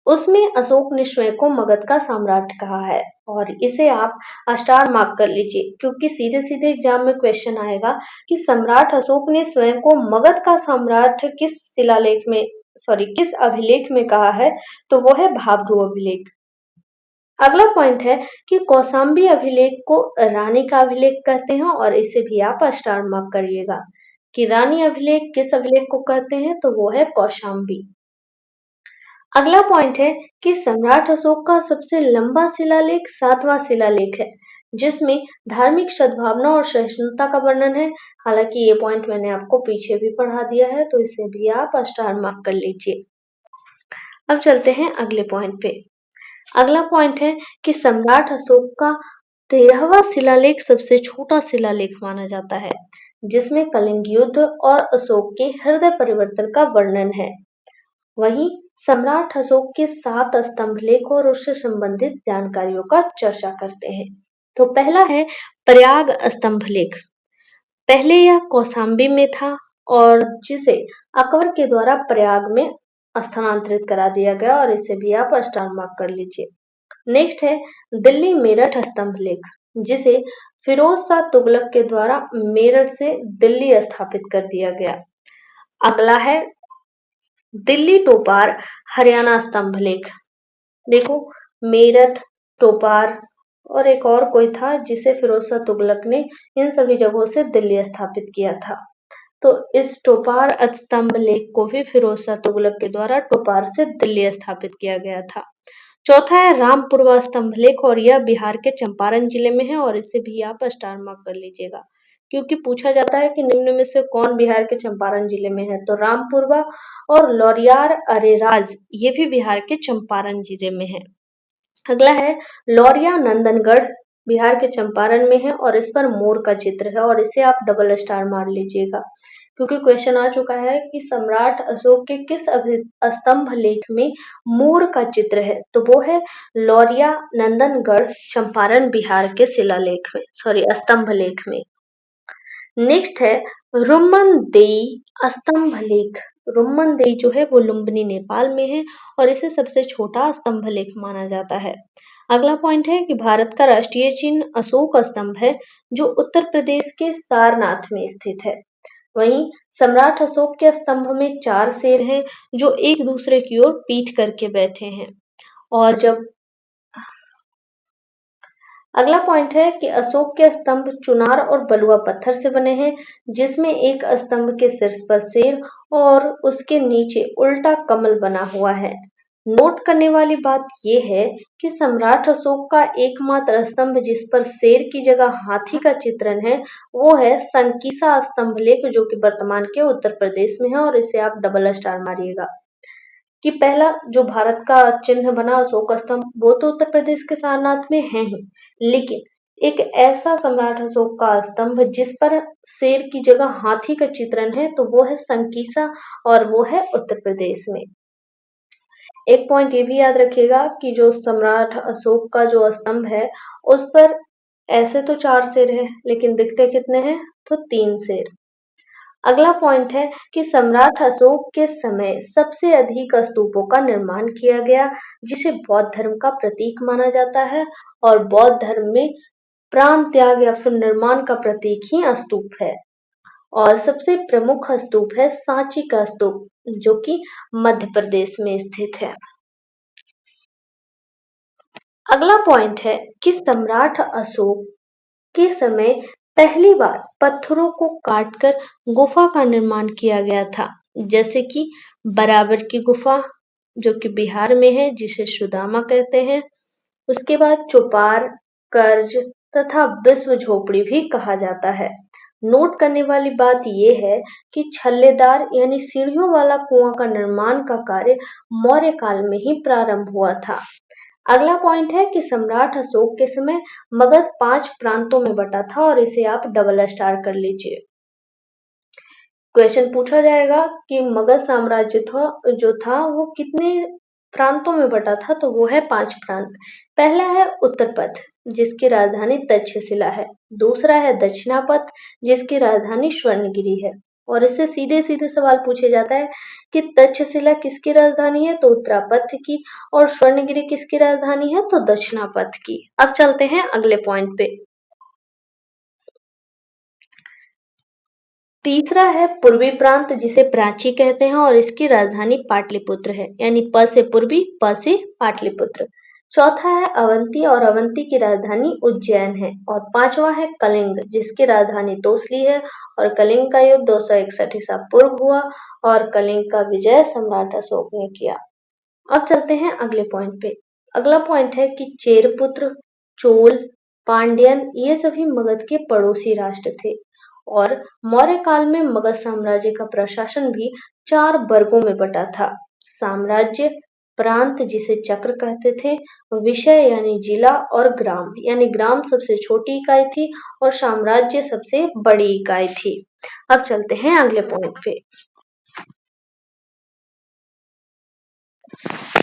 उसमें अशोक ने स्वयं को मगध का सम्राट कहा है। और इसे आप स्टार मार्क कर लीजिए, क्योंकि सीधे सीधे एग्जाम में क्वेश्चन आएगा कि सम्राट अशोक ने स्वयं को मगध का सम्राट किस शिलालेख में, सॉरी किस अभिलेख में कहा है, तो वो है भाब्रू अभिलेख। अगला पॉइंट है कि कौशाम्बी अभिलेख को रानी का अभिलेख कहते हैं, और इसे भी आप स्टार मार्क करिएगा कि रानी अभिलेख किस अभिलेख को कहते हैं, तो वो है कौशाम्बी। अगला पॉइंट है कि सम्राट अशोक का सबसे लंबा शिलालेख 7वां शिलालेख है, जिसमें धार्मिक सद्भावना और सहिष्णुता का वर्णन है। हालांकि ये पॉइंट मैंने आपको पीछे भी पढ़ा दिया है, तो इसे भी आप स्टार मार्क कर लीजिए। अब चलते हैं अगले पॉइंट पे। अगला पॉइंट है कि सम्राट अशोक का 13वां शिलालेख सबसे छोटा शिलालेख माना जाता है, जिसमें कलिंग युद्ध और अशोक के हृदय परिवर्तन का वर्णन है। वहीं सम्राट अशोक के 7 स्तंभलेख और उससे संबंधित जानकारियों का चर्चा करते हैं। तो पहला है प्रयाग स्तंभलेख। पहले यह कौशाम्बी में था और जिसे अकबर के द्वारा प्रयाग में स्थानांतरित करा दिया गया, और इसे भी आप स्टार मार्क कर लीजिए। नेक्स्ट है दिल्ली मेरठ स्तंभलेख, जिसे फिरोज शाह तुगलक के द्वारा मेरठ से दिल्ली स्थापित कर दिया गया। अगला है दिल्ली टोपार हरियाणा स्तंभ लेख। देखो, मेरठ, टोपार और एक और कोई था जिसे फिरोज शाह तुगलक ने इन सभी जगहों से दिल्ली स्थापित किया था। तो इस टोपार स्तंभ लेख को भी फिरोज शाह तुगलक के द्वारा टोपार से दिल्ली स्थापित किया गया था। चौथा है रामपुरवा स्तंभ लेख और यह बिहार के चंपारण जिले में है और इसे भी आप स्टार मार्क कर लीजिएगा, क्योंकि पूछा जाता है कि निम्न में से कौन बिहार के चंपारण जिले में है। तो रामपुरवा और लौरियार अरेराज ये भी बिहार के चंपारण जिले में है। अगला है लौरिया नंदनगढ़, बिहार के चंपारण में है और इस पर मोर का चित्र है और इसे आप डबल स्टार मार लीजिएगा, क्योंकि क्वेश्चन आ चुका है कि सम्राट अशोक के किस स्तंभ लेख में मोर का चित्र है। तो वो है लौरिया नंदनगढ़, चंपारण, बिहार के शिलालेख में, सॉरी स्तंभ लेख में। नेक्स्ट है रुम्मनदेई स्तंभ लेख। रुम्मनदेई जो है वो लुम्बिनी नेपाल में है और इसे सबसे छोटा स्तंभ लेख माना जाता है। अगला पॉइंट है कि भारत का राष्ट्रीय चिन्ह अशोक स्तंभ है जो उत्तर प्रदेश के सारनाथ में स्थित है। वहीं सम्राट अशोक के स्तंभ में 4 शेर हैं जो एक दूसरे की ओर पीठ करके बैठे हैं। और जब अगला पॉइंट है कि अशोक के स्तंभ चुनार और बलुआ पत्थर से बने हैं, जिसमें एक स्तंभ के शीर्ष पर शेर और उसके नीचे उल्टा कमल बना हुआ है। नोट करने वाली बात यह है कि सम्राट अशोक का एकमात्र स्तंभ जिस पर शेर की जगह हाथी का चित्रण है वो है संकीसा स्तंभ लेख, जो कि वर्तमान के उत्तर प्रदेश में है और इसे आप डबल स्टार मारिएगा। कि पहला जो भारत का चिन्ह बना अशोक स्तंभ वो तो उत्तर प्रदेश के सारनाथ में है ही, लेकिन एक ऐसा सम्राट अशोक का स्तंभ जिस पर शेर की जगह हाथी का चित्रण है तो वो है संकीसा और वो है उत्तर प्रदेश में। एक पॉइंट ये भी याद रखिएगा कि जो सम्राट अशोक का जो स्तंभ है उस पर ऐसे तो 4 शेर है लेकिन दिखते कितने हैं, तो 3 शेर। अगला पॉइंट है कि सम्राट अशोक के समय सबसे अधिक स्तूपों का निर्माण किया गया, जिसे बौद्ध धर्म का प्रतीक माना जाता है और बौद्ध धर्म में प्राण त्याग या फिर निर्माण का प्रतीक ही स्तूप है। और सबसे प्रमुख स्तूप है सांची का स्तूप, जो कि मध्य प्रदेश में स्थित है। अगला पॉइंट है कि सम्राट अशोक के समय पहली बार पत्थरों को काटकर गुफा का निर्माण किया गया था, जैसे कि बराबर की गुफा जो कि बिहार में है जिसे सुदामा कहते हैं। उसके बाद चोपार, कर्ज तथा विश्व झोपड़ी भी कहा जाता है। नोट करने वाली बात यह है कि छल्लेदार यानी सीढ़ियों वाला कुआं का निर्माण का कार्य मौर्य काल में ही प्रारंभ हुआ था। अगला पॉइंट है कि सम्राट अशोक के समय मगध 5 प्रांतों में बटा था और इसे आप डबल स्टार कर लीजिए। क्वेश्चन पूछा जाएगा कि मगध साम्राज्य जो था वो कितने प्रांतों में बटा था, तो वो है 5 प्रांत। पहला है उत्तरपथ जिसकी राजधानी तक्षशिला है। दूसरा है दक्षिणापथ जिसकी राजधानी स्वर्णगिरी है। और इससे सीधे सीधे सवाल पूछे जाता है कि तक्षशिला किसकी राजधानी है, तो उत्तरापथ की, और स्वर्णगिरी किसकी राजधानी है, तो दक्षिणापथ की। अब चलते हैं अगले पॉइंट पे। तीसरा है पूर्वी प्रांत जिसे प्राची कहते हैं और इसकी राजधानी पाटलिपुत्र है, यानी प से पूर्वी, प से पाटलिपुत्र। चौथा है अवंती और अवंती की राजधानी उज्जैन है। और पांचवा है कलिंग जिसकी राजधानी तोसली है और कलिंग का युद्ध 261 ईसा पूर्व हुआ और कलिंग का विजय सम्राट अशोक ने किया। अब चलते हैं अगले पॉइंट पे। अगला पॉइंट है कि चेरपुत्र, चोल, पांड्यन ये सभी मगध के पड़ोसी राष्ट्र थे और मौर्य काल में मगध साम्राज्य का प्रशासन भी 4 वर्गों में बटा था। साम्राज्य, प्रांत जिसे चक्र कहते थे, विषय यानी जिला और ग्राम यानी ग्राम सबसे छोटी इकाई थी और साम्राज्य सबसे बड़ी इकाई थी। अब चलते हैं अगले पॉइंट पे।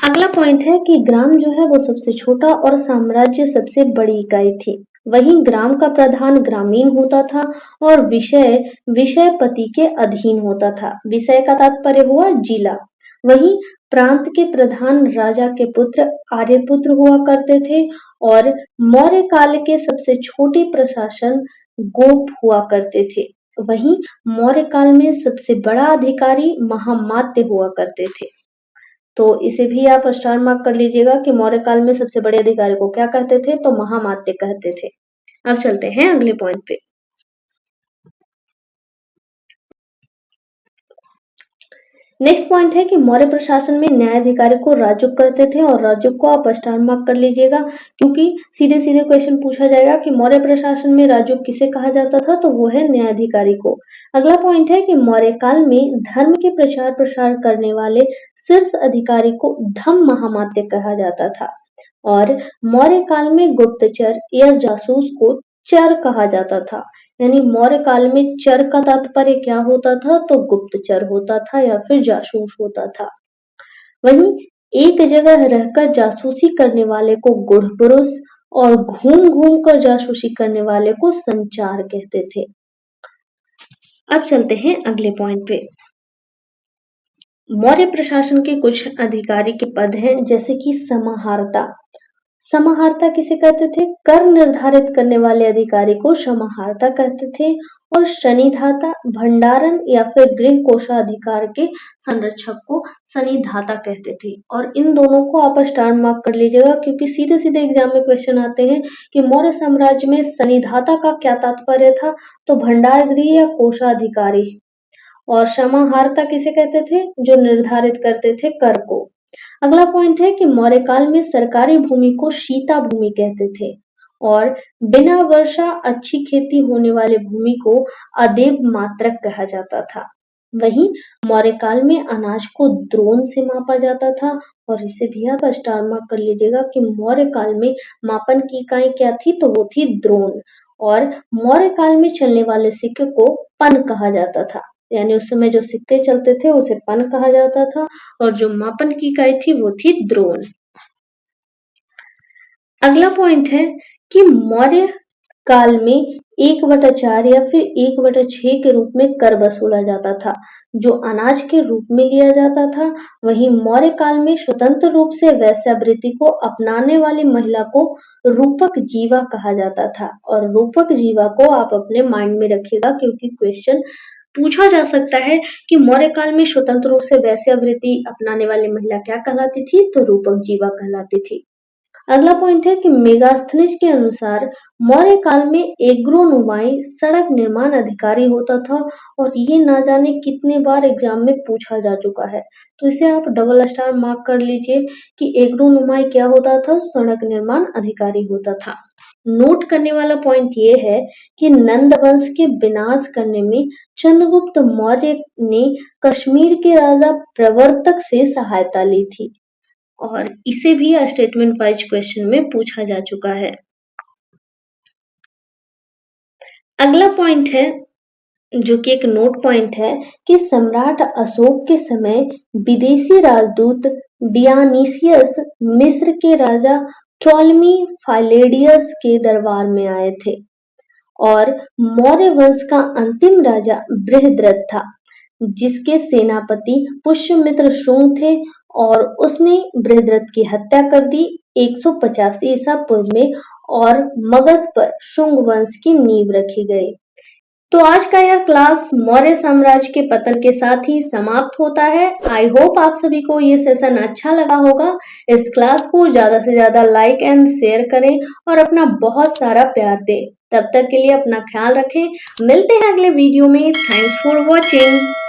अगला पॉइंट है कि ग्राम जो है वो सबसे छोटा और साम्राज्य सबसे बड़ी इकाई थी। वहीं ग्राम का प्रधान ग्रामीण होता था और विषय विषयपति के अधीन होता था। विषय का तात्पर्य हुआ जिला वहीं प्रांत के प्रधान राजा के पुत्र आर्यपुत्र हुआ करते थे और मौर्य काल के सबसे छोटे प्रशासन गोप हुआ करते थे। वहीं मौर्य काल में सबसे बड़ा अधिकारी महामात्य हुआ करते थे। तो इसे भी आप स्टार मार्क कर लीजिएगा कि मौर्य काल में सबसे बड़े अधिकारी को क्या कहते थे, तो महामात्य कहते थे। अब चलते हैं अगले पॉइंट पे। नेक्स्ट पॉइंट है कि मौर्य प्रशासन में न्यायाधिकारी को राजउक कहते थे और राजउक को आप स्टार मार्क कर लीजिएगा क्योंकि सीधे सीधे क्वेश्चन पूछा जाएगा कि मौर्य प्रशासन में राजउक किसे कहा जाता था, तो वो है न्यायाधिकारी को। अगला पॉइंट है कि मौर्य काल में धर्म के प्रचार प्रसार करने वाले शीर्ष अधिकारी को धम्म महामात्य कहा जाता था और मौर्य काल में गुप्तचर या जासूस को चर कहा जाता था। यानी मौर्य काल में चर का तात्पर्य क्या होता था, तो गुप्तचर होता था या फिर जासूस होता था। वहीं एक जगह रहकर जासूसी करने वाले को गुढ़ पुरुष और घूम घूम कर जासूसी करने वाले को संचार कहते थे। अब चलते हैं अगले पॉइंट पे। मौर्य प्रशासन के कुछ अधिकारी के पद हैं जैसे कि समाहर्ता। समाहर्ता किसे कहते थे, कर निर्धारित करने वाले अधिकारी को समाहर्ता कहते थे और शनिधाता भंडारण या फिर गृह कोषाधिकार के संरक्षक को शनिधाता कहते थे। और इन दोनों को आप स्टार मार्क कर लीजिएगा क्योंकि सीधे सीधे एग्जाम में क्वेश्चन आते हैं कि मौर्य साम्राज्य में शनिधाता का क्या तात्पर्य था, तो भंडार गृह या कोषाधिकारी। और समाहर्ता किसे कहते थे, जो निर्धारित करते थे कर को। अगला पॉइंट है कि मौर्य काल में सरकारी भूमि को शीता भूमि कहते थे और बिना वर्षा अच्छी खेती होने वाले भूमि को अदेव मात्रक कहा जाता था। वहीं मौर्य काल में अनाज को द्रोण से मापा जाता था और इसे भी आप स्टार मार्क कर लीजिएगा कि मौर्य काल में मापन की इकाई क्या थी, तो वो थी द्रोण। और मौर्य काल में चलने वाले सिक्के को पन कहा जाता था, यानी उस समय जो सिक्के चलते थे उसे पन कहा जाता था और जो मापन की इकाई थी वो थी द्रोण। अगला पॉइंट है कि मौर्य काल में 1/4 या फिर 1/6 के रूप में कर वसूला जाता था जो अनाज के रूप में लिया जाता था। वहीं मौर्य काल में स्वतंत्र रूप से वैश्यावृत्ति को अपनाने वाली महिला को रूपक जीवा कहा जाता था और रूपक जीवा को आप अपने माइंड में रखिएगा क्योंकि क्वेश्चन पूछा जा सकता है कि मौर्य काल में स्वतंत्र रूप से वैश्यावृत्ति अपनाने वाली महिला क्या कहलाती थी, तो रूपक जीवा कहलाती थी। अगला पॉइंट है कि मेगास्थनीज के अनुसार मौर्य काल में एग्रोनोमाई सड़क निर्माण अधिकारी होता था और ये ना जाने कितने बार एग्जाम में पूछा जा चुका है, तो इसे आप डबल स्टार मार्क कर लीजिए कि एग्रोनोमाई क्या होता था, सड़क निर्माण अधिकारी होता था। नोट करने वाला पॉइंट ये है कि नंद वंश के विनाश करने में चंद्रगुप्त मौर्य ने कश्मीर के राजा प्रवर्तक से सहायता ली थी और इसे भी स्टेटमेंट वाइज क्वेश्चन में पूछा जा चुका है। अगला पॉइंट है जो कि एक नोट पॉइंट है कि सम्राट अशोक के समय विदेशी राजदूत डियानीसियस मिस्र के राजा टॉलमी फाइलेडियस के दरबार में आए थे और मौर्य वंश का अंतिम राजा बृहद्रथ था जिसके सेनापति पुष्यमित्र शुंग थे और उसने बृहद्रथ की हत्या कर दी 150 ईसा पूर्व में और मगध पर शुंग वंश की नींव रखी गई। तो आज का यह क्लास मौर्य साम्राज्य के पतन के साथ ही समाप्त होता है। आई होप आप सभी को ये सेशन अच्छा लगा होगा। इस क्लास को ज्यादा से ज्यादा लाइक एंड शेयर करें और अपना बहुत सारा प्यार दें। तब तक के लिए अपना ख्याल रखें। मिलते हैं अगले वीडियो में। Thanks for watching.